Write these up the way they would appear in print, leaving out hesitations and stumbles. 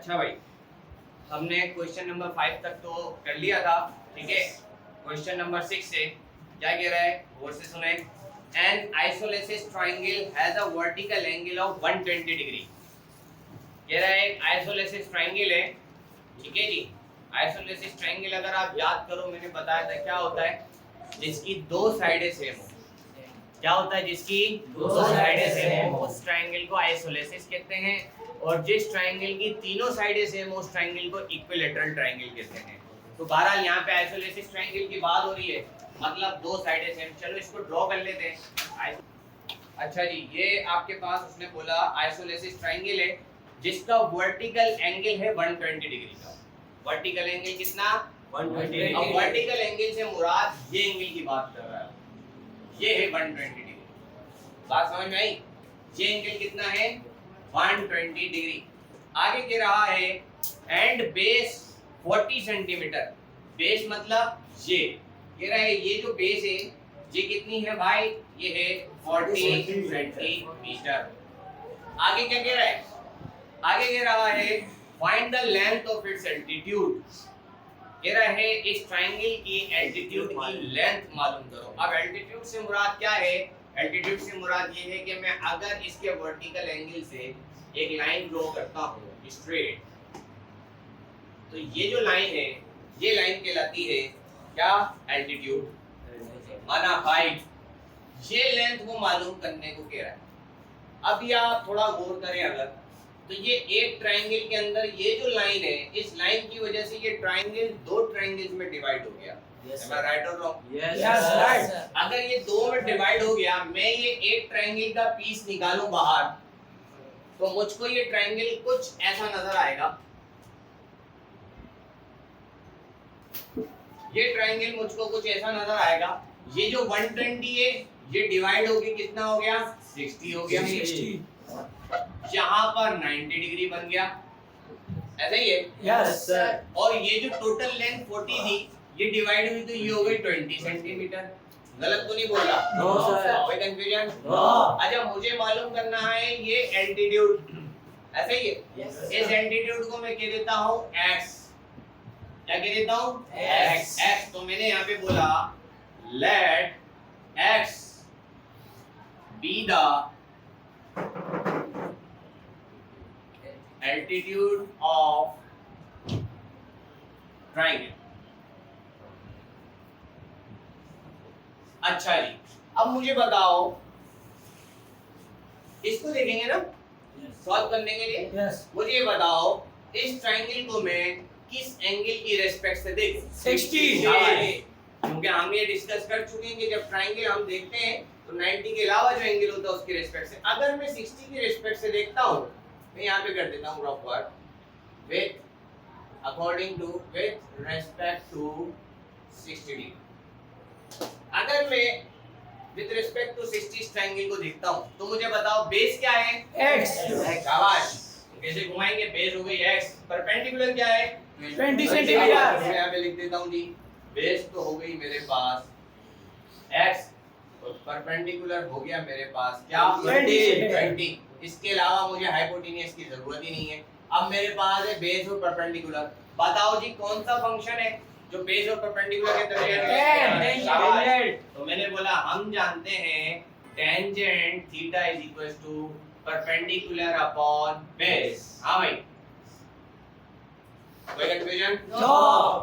अच्छा भाई, हमने क्वेश्चन नंबर 5 तक तो कर लिया था, ठीक है। क्वेश्चन नंबर 6 से क्या कह रहा है, गौर से सुने। An isosceles triangle has a vertical angle of 120 degree. कह रहा है एक आइसोलेसिस ट्रायंगल है, ठीक है जी। आइसोलेसिस ट्रायंगल अगर आप याद करो, मैंने बताया था क्या होता है, जिसकी दो साइडें सेम हो। क्या होता है, जिसकी दो साइडें सेम हो उस ट्रायंगल को आइसोलेसिस कहते हैं। और जिस ट्रायंगल की तीनों साइडें सेम हो उस ट्रायंगल को इक्विलैटरल ट्रायंगल कहते हैं। तो बहरहाल यहाँ पे आइसोलेसिस ट्रायंगल की बात हो रही है, मतलब दो साइडें सेम। चलो इसको ड्रॉ कर लेते हैं। अच्छा जी, ये आपके पास उसने बोला आइसोलेसिस ट्रायंगल है जिसका वर्टिकल एंगल है 120 डिग्री का। वर्टिकल एंगल कितना, 120 डिग्री। अब वर्टिकल एंगल से मुराद ये एंगल की बात कर रहा है, ये है 120 डिग्री। बात समझ में आई? ये एंगल कितना है, 120 डिग्री। आगे कह रहा है एंड बेस 40 सेंटीमीटर। बेस मतलब ये कह रहा है ये जो बेस है ये कितनी है भाई, ये है 40 सेंटीमीटर। आगे क्या कह रहा है, आगे कह रहा है find the length of its altitude. कह रहा है इस ट्रायंगल की एल्टीट्यूड की लेंथ मालूम करो। अब एल्टीट्यूड से मुराद क्या है, एल्टीट्यूड से मुराद ये है कि मैं अगर इसके वर्टिकल एंगल से एक लाइन ड्रॉ करता हूँ स्ट्रेट, तो ये जो लाइन है ये लाइन कहलाती है क्या, एल्टीट्यूड माना हाइट। ये लेंथ को मालूम करने को कह रहा है। अब आप थोड़ा गौर करें, अगर तो ये एक ट्रायंगल के अंदर ये जो लाइन है, इस लाइन की वजह से ये ट्रायंगल दो ट्रायंगल्स में डिवाइड हो गया। Am I right or wrong? Yes, right. अगर ये दो में डिवाइड हो गया, मैं ये एक ट्रायंगल का पीस निकालूं बाहर, तो मुझको ये ट्रायंगल कुछ ऐसा नजर आएगा। ये ट्रायंगल मुझको कुछ ऐसा नजर आएगा। ये जो 120 है ये डिवाइड होके कितना हो गया, 60 हो गया। 60 यहाँ पर 90 डिग्री बन गया, ऐसा ही है। Yes, sir. और ये जो टोटल लेंथ 40 थी ये डिवाइड हुई तो ये हो गई 20 सेंटीमीटर। गलत तो नहीं बोला? No, sir. कोई कंफ्यूजन? No. अच्छा, मुझे मालूम करना है ये एल्टीट्यूड, ऐसा ही है। Yes, sir. इस एल्टीट्यूड को मैं कह देता हूँ x। क्या कह देता हूँ, X. x। तो मैंने यहाँ पे बोला let x be the altitude of triangle। अच्छा जी, अब मुझे बताओ, इसको देखेंगे ना सॉल्व करने के लिए। Yes. मुझे ये बताओ इस ट्रायंगल को मैं किस एंगल की रेस्पेक्ट से देखूं? 60। क्योंकि हम ये डिस्कस कर चुके हैं कि जब ट्रायंगल हम देखते हैं तो 90 के अलावा जो एंगल होता है उसकी रेस्पेक्ट से। अगर मैं 60 की रेस्पेक्ट से देखता हूं, मैं यहाँ पे कर देता हूँ rough word with according to with respect to 60 degree. अगर मैं विथ रिस्पेक्ट टू 60 ट्रायंगल को देखता हूं तो मुझे बताओ बेस क्या है, X. शाबाश। कैसे घुमाएंगे, बेस हो गई x। परपेंडिकुलर क्या है, 20 सेंटीमीटर। मैं यहाँ पे लिख देता हूँ जी, बेस तो हो गई मेरे पास x और परपेंडिकुलर हो गया मेरे पास क्या, 20। इसके अलावा मुझे हाइपोटेन्यूज की जरूरत ही नहीं है। अब मेरे पास है बेस और परपेंडिकुलर। बताओ जी कौन सा फंक्शन है जो बेस और परपेंडिकुलर के दरमियान है? शाबाश। तो मैंने बोला हम जानते हैं tangent theta is equal to perpendicular upon base. हाँ भाई, कोई कंफ्यूजन? No.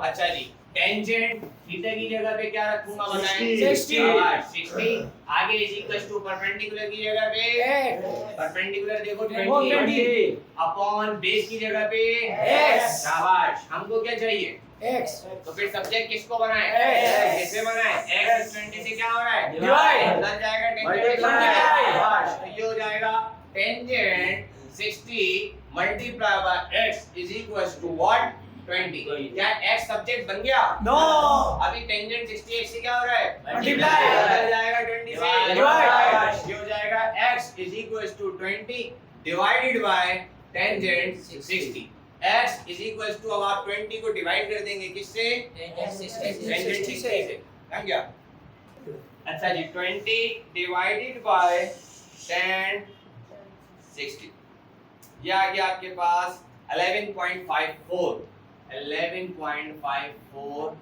अच्छा जी, टेंजेंट थीटा की जगह पे क्या रखूंगा बताएं? 60. शाबाश, 60। आगे इज इक्वल टू परपेंडिकुलर की जगह पे परपेंडिकुलर देखो 20 अपॉन बेस की जगह पे X. शाबाश। हमको क्या चाहिए, X. तो फिर सब्जेक्ट किसको बनाए, X. कैसे बनाए, x 20 से क्या हो रहा है, Divide. अंदर जाएगा टेंजेंट Multiply. शाबाश। तो ये हो जाएगा tangent 60 multiply by x is equal to what, 20। क्या x सब्जेक्ट बन गया? No. अभी टेंजेंट 60 x से क्या हो रहा है, Multiply. अंदर जाएगा 20 से Divide. ये हो जाएगा x is equal to 20 divided by tangent 60। x is equal to, अब आप 20 को डिवाइड कर देंगे किससे, टेंजेंट 60 से। समझ गया? अच्छा जी, 20 डिवाइडेड बाय tan 60, ये आ गया आपके पास 11.54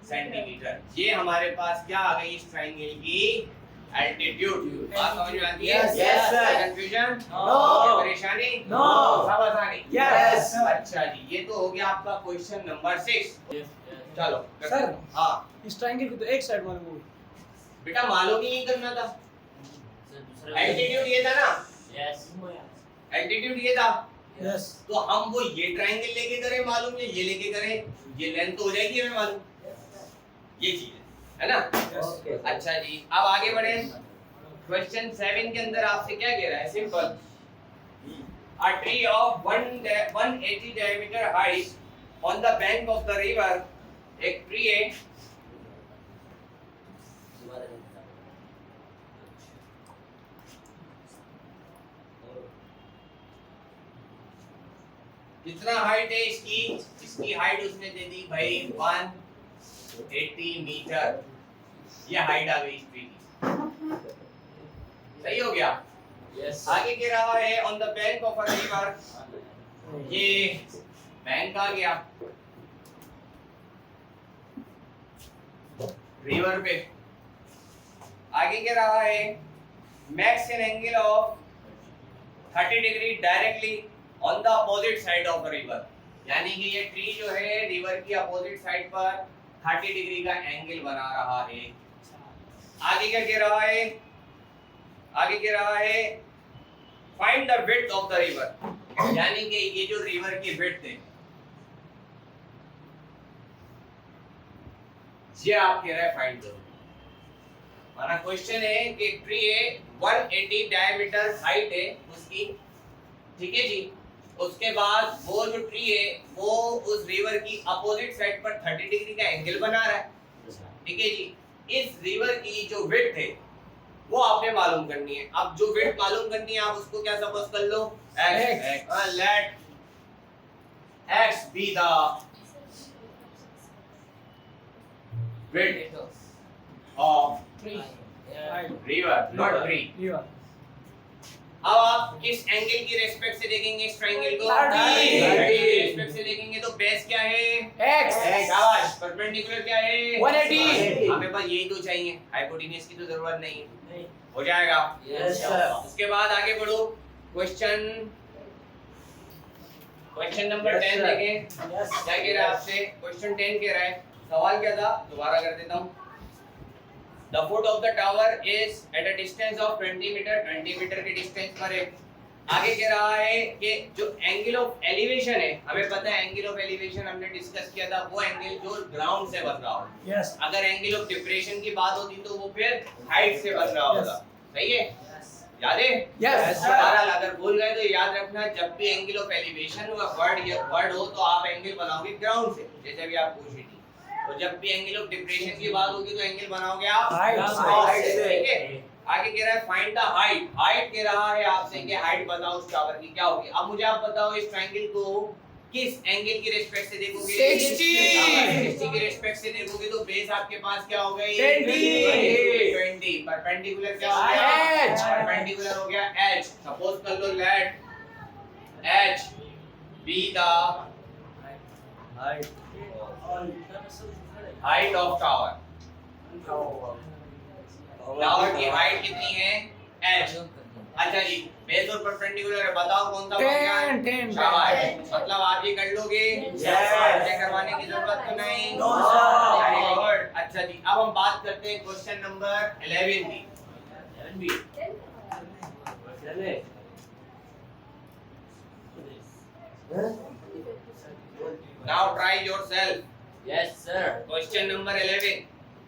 सेंटीमीटर। ये हमारे पास क्या आ गई इस ट्रायंगल की एल्टीट्यूड। बात समझ में आती है? Yes, sir. कंफ्यूजन? No. परेशानी? No. सब आसानी? Yes. अच्छा जी, ये तो हो गया आपका क्वेश्चन नंबर 6। चलो Sir. हाँ इस ट्रायंगल की तो एक साइड मालूम होगी। बेटा मालूम ही नहीं करना था। एल्टीट्यूड ये था ना, एल्टीट्यूड ये था, यस तो हम वो ये ट्रायंगल लेके करें मालूम, ये लेके करें, ये लेंथ तो हो जाएगी हमें मालूम। ये चीज है ना। अच्छा जी, अब आगे बढ़े। क्वेश्चन 7 के अंदर आपसे क्या कह रहा है? Simple, a tree of 180 diameter height on the bank of the river, एक ट्री है कितना हाइट है इसकी? इसकी हाइट उसने दे दी भाई 180 मीटर। ये हाइट आ गई इस ट्री की। सही हो गया? आगे कह रहा है on the bank of a river, ये बैंक आ गया रिवर पे। आगे कह रहा है max an angle of 30 degree directly on the opposite side of a river, यानी कि ये ट्री जो है रिवर की अपोजिट साइड पर 30 डिग्री का एंगल बना रहा है। आगे क्या कह रहा है? आगे कह रहा है find the width of the river, यानी कि ये जो रिवर की विड्थ है ये आप कह रहे हैं फाइंड करो। हमारा क्वेश्चन है कि ट्री है 180 डायमीटर हाइट है उसकी, ठीक है जी। उसके बाद वो जो ट्री है वो उस रिवर की अपोजिट साइड पर 30 डिग्री का एंगल बना रहा है, ठीक है जी। इस रिवर की जो विड्थ है वो आपने मालूम करनी है। अब जो विड्थ मालूम करनी है आप उसको क्या सपोज कर लो? x। Let x be the width of river, not tree. River अब आप किस एंगल की रेस्पेक्ट से देखेंगे इस ट्रायंगल को? 30 की रेस्पेक्ट से देखेंगे तो बेस क्या है? x शाबाश। परपेंडिकुलर क्या है? 180। हमें बस यही तो चाहिए, हाइपोटेन्यूज की तो जरूरत नहीं है। हो जाएगा? Yes, sir. उसके बाद आगे बढ़ो। क्वेश्चन नंबर 10 देखें क्या कह रहा है आपसे। क्वेश्चन 10 कह रहा है, सवाल क्या था दोबारा कर देता हूँ। The foot of the tower is at a distance of 20 metre, 20 metre के डिस्टेंस पर है। आगे कह रहा है कि जो एंगल ऑफ एलिवेशन है, हमें पता है एंगल ऑफ एलिवेशन हमने डिस्कस किया था, वो एंगल जो ग्राउंड से बन रहा हो। यस अगर एंगल ऑफ डिप्रेशन की बात होती तो वो फिर हाइट से बन रहा होगा। सही है? याद है? Yes, sir. बहरहाल अगर भूल गए तो याद रखना, जब भी एंगल ऑफ एलिवेशन वर्ड हो तो आप एंगल बनाओगे ग्राउंड से, जैसे भी आप पूछी थी। तो जब भी एंगल ऑफ डिप्रेशन की बात होगी तो एंगल बनाओगे आप हाइट से, ठीक है। आगे कह रहा है फाइंड द हाइट। हाइट कह रहा है आपसे कि हाइट बताओ उस टावर की क्या होगी। अब मुझे आप बताओ इस ट्रायंगल को किस एंगल की रिस्पेक्ट से देखोगे? 60 की रिस्पेक्ट से देखोगे तो बेस आपके पास क्या हो गई? 20। परपेंडिकुलर क्या हो गया? H। परपेंडिकुलर हो गया h। सपोज कर लो let h be the height of tower. Tower की हाइट कितनी है? h। अच्छा जी, बेस और परपेंडिकुलर है, बताओ कौन सा बनेगा? 10। शाबाश। मतलब आप ये कर लोगे? चेक करवाने की जरूरत तो नहीं? No, sir. Very good. अच्छा जी, अब हम बात करते हैं क्वेश्चन नंबर 11 की। Now try yourself. Yes, sir. Question number 11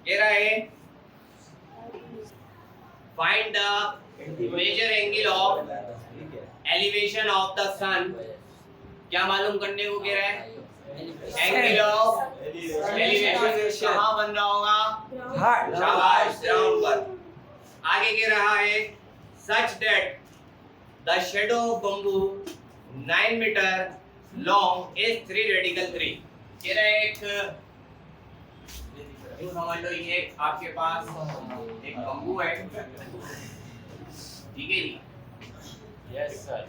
कह रहा है find the measure angle of elevation of the sun. क्या मालूम करने को कह रहा है? एंगल ऑफ एलिवेशन कहाँ बन रहा होगा? शाबाश, ग्राउंड पर। आगे कह रहा है such that the shadow of bamboo 9 metre long is 3 radical 3। कह रहा है एक यूं समझ लो, ये आपके पास एक बम्बू है, ठीक है जी। Yes, sir.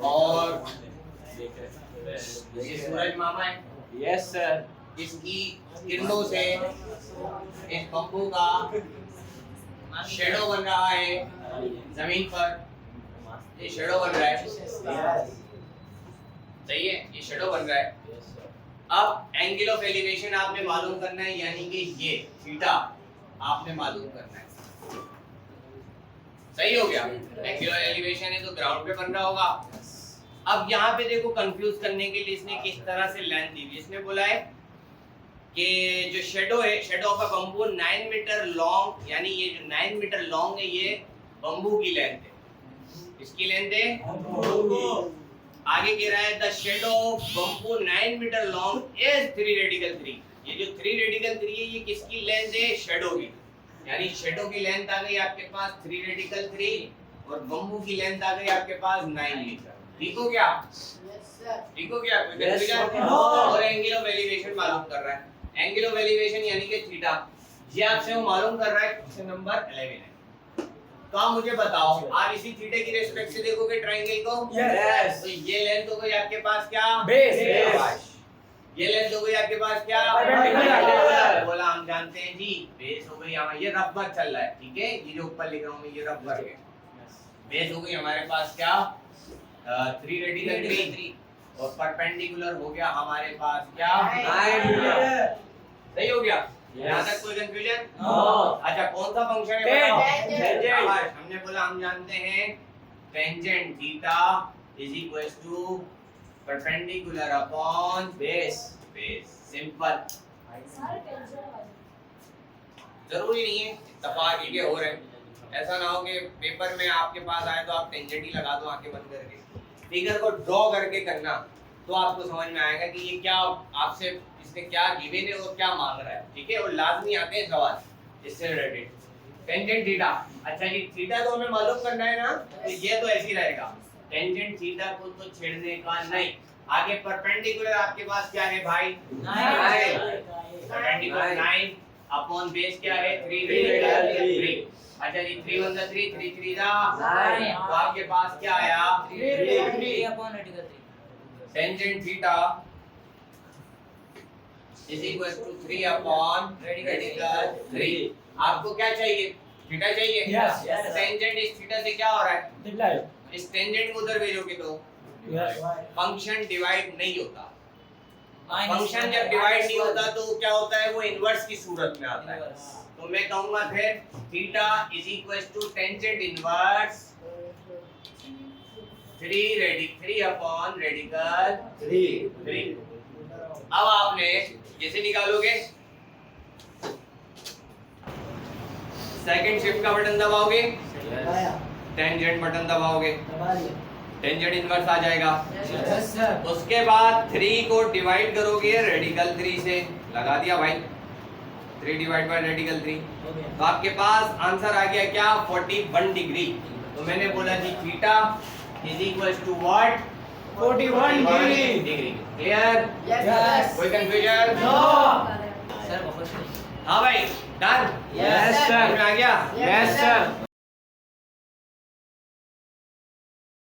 और ये सूरज मामा है, Yes, sir. इसकी किरणों से इस बम्बू का शेडो बन रहा है जमीन पर, ये शेडो बन रहा है, सही है, ये शेडो बन रहा है। अब एंगल ऑफ एलिवेशन आपने मालूम करना है, यानी कि ये थीटा आपने मालूम करना है, सही हो गया। एंगल ऑफ एलिवेशन है तो ग्राउंड पे बन रहा होगा। अब यहाँ पे देखो कंफ्यूज करने के लिए इसने किस तरह से लेंथ दी हुई, इसने बोला है कि जो शेडो है, shadow of a bamboo 9 metre long, यानी ये जो 9 मीटर लॉन्ग है ये बम्बू की लेंथ है, इसकी लेंथ है। आगे कह रहा है the shadow of bamboo 9 metre long is 3 radical 3, ये जो 3 रेडिकल 3 है ये किसकी लेंथ है, शेडो की, यानी शेडो की लेंथ आ गई आपके पास 3 रेडिकल 3 और बम्बू की लेंथ आ गई आपके पास 9 मीटर। ठीक हो गया? ठीक हो गया? कोई कंफ्यूजन? और एंगल ऑफ एलिवेशन मालूम कर रहा है, एंगल ऑफ एलिवेशन यानी कि थीटा, ये आपसे वो मालूम कर रहा है। क्वेश्चन नंबर 11 है। तो आप मुझे बताओ, आप इसी थीटा की रिस्पेक्ट से देखोगे ट्रायंगल को? Yes. तो ये लेंथ हो गई आपके पास क्या? Base. ये लेंथ हो गई आपके पास क्या? Perpendicular. बोला हम जानते हैं जी, बेस हो गई हमारी, ये रफ वर्क चल रहा है, ठीक है, ये जो ऊपर लिख रहा हूं मैं ये रफ वर्क है। बेस हो गई हमारे पास क्या? 3 रेडिकल 3 और परपेंडिकुलर हो गया हमारे पास क्या? 9 मीटर। सही हो गया? यहाँ तक कोई कंफ्यूजन? अच्छा, कौन सा फंक्शन है बताओ? Tangent. हमने बोला हम जानते हैं tangent theta is equals to perpendicular upon base. Base simple, जरूरी नहीं है इत्तेफाक ये हो रहे हैं, ऐसा ना हो कि पेपर में आपके पास आए तो आप टेंजेंट ही लगा दो आंखें बंद करके। फिगर को ड्रॉ करके करना तो आपको समझ में आएगा कि ये क्या आपसे इसने क्या गिवन है और क्या मांग रहा है, ठीक है। और लाजमी आते हैं सवाल इससे रिलेटेड। टेंजेंट थीटा, अच्छा जी थीटा तो हमें मालूम करना है ना, तो ये तो ऐसे ही रहेगा, टेंजेंट थीटा को तो छेड़ने का नहीं। आगे परपेंडिकुलर आपके पास क्या है भाई? 9। परपेंडिकुलर 9 अपॉन बेस क्या है? 3। अच्छा जी 3 1 3 3 3 9, तो आपके पास क्या आया? 3 tangent theta is equal to 3 upon radical 3। आपको क्या चाहिए? थीटा चाहिए? Yes. टेंजेंट इस थीटा से क्या हो रहा है? इस टेंजेंट को उधर भेजोगे तो फंक्शन डिवाइड नहीं होता। फंक्शन जब डिवाइड नहीं होता तो क्या होता है? वो इनवर्स की सूरत में आता है। तो मैं कहूंगा फिर theta is equal to tangent inverse 3 upon radical 3। अब आपने कैसे निकालोगे? सेकंड शिफ्ट का बटन दबाओगे, टेंजेंट बटन दबाओगे, टेंजेंट इनवर्स आ जाएगा। उसके बाद 3 को डिवाइड करोगे रेडिकल 3 से, लगा दिया भाई 3 डिवाइड बाय रेडिकल 3, तो आपके पास आंसर आ गया क्या? 41 डिग्री। तो मैंने बोला जी theta is equal to what? 41 degree. Clear? कोई कंफ्यूजन? हाँ भाई डन? Yes, sir. समझ में आ गया? Yes, sir.